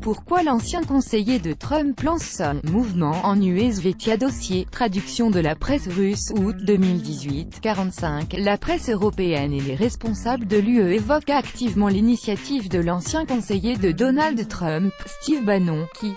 pourquoi l'ancien conseiller de Trump lance son mouvement en Uzvetia dossier, traduction de la presse russe, août 2018, 45, la presse européenne et les responsables de l'UE évoquent activement l'initiative de l'ancien conseiller de Donald Trump, Steve Bannon, qui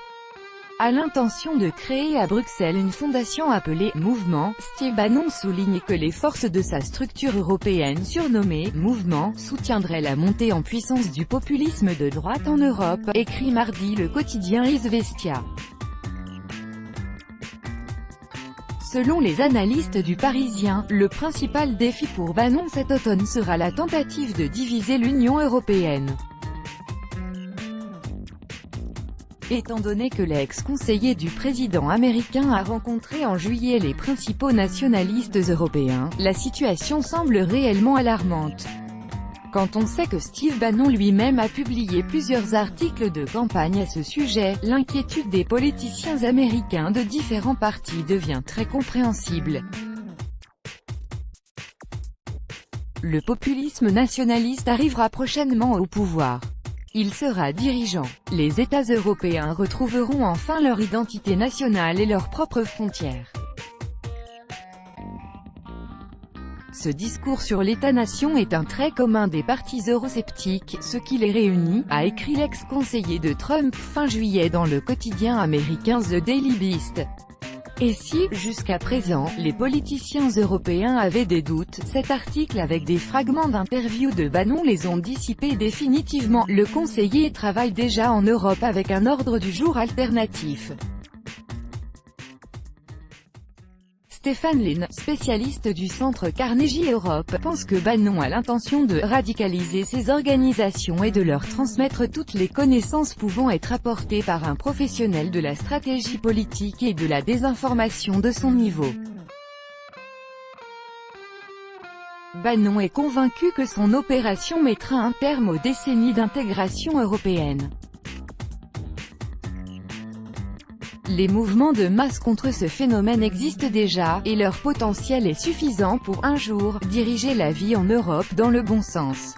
a l'intention de créer à Bruxelles une fondation appelée « Mouvement ». Steve Bannon souligne que les forces de sa structure européenne surnommée « Mouvement » soutiendraient la montée en puissance du populisme de droite en Europe, écrit mardi le quotidien Izvestia. Selon les analystes du Parisien, le principal défi pour Bannon cet automne sera la tentative de diviser l'Union européenne. Étant donné que l'ex-conseiller du président américain a rencontré en juillet les principaux nationalistes européens, la situation semble réellement alarmante. Quand on sait que Steve Bannon lui-même a publié plusieurs articles de campagne à ce sujet, l'inquiétude des politiciens américains de différents partis devient très compréhensible. Le populisme nationaliste arrivera prochainement au pouvoir. Il sera dirigeant. Les États européens retrouveront enfin leur identité nationale et leurs propres frontières. Ce discours sur l'État-nation est un trait commun des partis eurosceptiques, ce qui les réunit, a écrit l'ex-conseiller de Trump fin juillet dans le quotidien américain The Daily Beast. Et si, jusqu'à présent, les politiciens européens avaient des doutes, cet article avec des fragments d'interviews de Bannon les ont dissipés définitivement. Le conseiller travaille déjà en Europe avec un ordre du jour alternatif. Stéphane Lin, spécialiste du Centre Carnegie Europe, pense que Bannon a l'intention de radicaliser ces organisations et de leur transmettre toutes les connaissances pouvant être apportées par un professionnel de la stratégie politique et de la désinformation de son niveau. Bannon est convaincu que son opération mettra un terme aux décennies d'intégration européenne. Les mouvements de masse contre ce phénomène existent déjà, et leur potentiel est suffisant pour, un jour, diriger la vie en Europe dans le bon sens.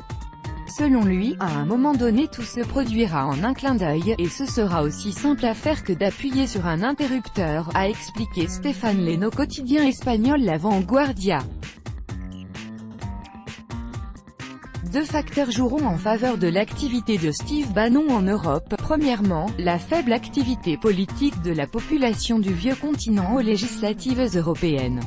Selon lui, à un moment donné tout se produira en un clin d'œil, et ce sera aussi simple à faire que d'appuyer sur un interrupteur, a expliqué Stéphane Lin au quotidien espagnol La Vanguardia. Deux facteurs joueront en faveur de l'activité de Steve Bannon en Europe. Premièrement, la faible activité politique de la population du vieux continent aux législatives européennes.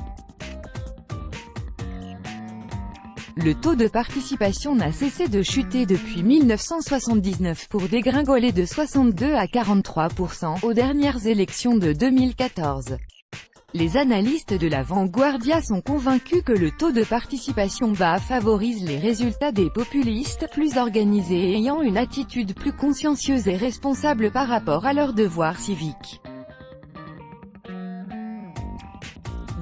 Le taux de participation n'a cessé de chuter depuis 1979 pour dégringoler de 62 à 43% aux dernières élections de 2014. Les analystes de la Vanguardia sont convaincus que le taux de participation bas favorise les résultats des populistes, plus organisés et ayant une attitude plus consciencieuse et responsable par rapport à leurs devoirs civiques.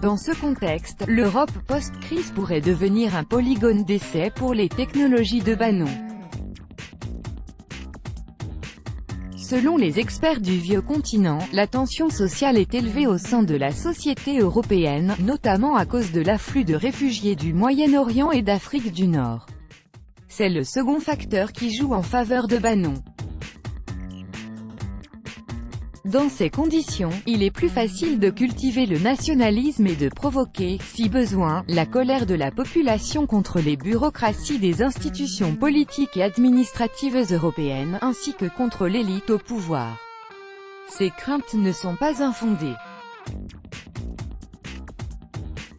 Dans ce contexte, l'Europe post-crise pourrait devenir un polygone d'essai pour les technologies de Bannon. Selon les experts du vieux continent, la tension sociale est élevée au sein de la société européenne, notamment à cause de l'afflux de réfugiés du Moyen-Orient et d'Afrique du Nord. C'est le second facteur qui joue en faveur de Bannon. Dans ces conditions, il est plus facile de cultiver le nationalisme et de provoquer, si besoin, la colère de la population contre les bureaucraties des institutions politiques et administratives européennes, ainsi que contre l'élite au pouvoir. Ces craintes ne sont pas infondées.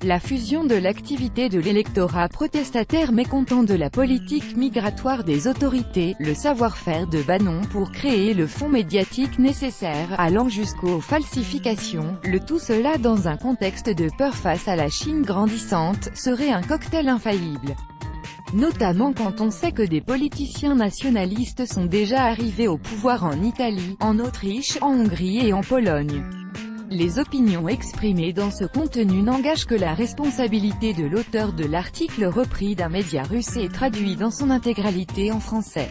La fusion de l'activité de l'électorat protestataire mécontent de la politique migratoire des autorités, le savoir-faire de Bannon pour créer le fond médiatique nécessaire, allant jusqu'aux falsifications, le tout cela dans un contexte de peur face à la Chine grandissante, serait un cocktail infaillible. Notamment quand on sait que des politiciens nationalistes sont déjà arrivés au pouvoir en Italie, en Autriche, en Hongrie et en Pologne. Les opinions exprimées dans ce contenu n'engagent que la responsabilité de l'auteur de l'article repris d'un média russe et traduit dans son intégralité en français.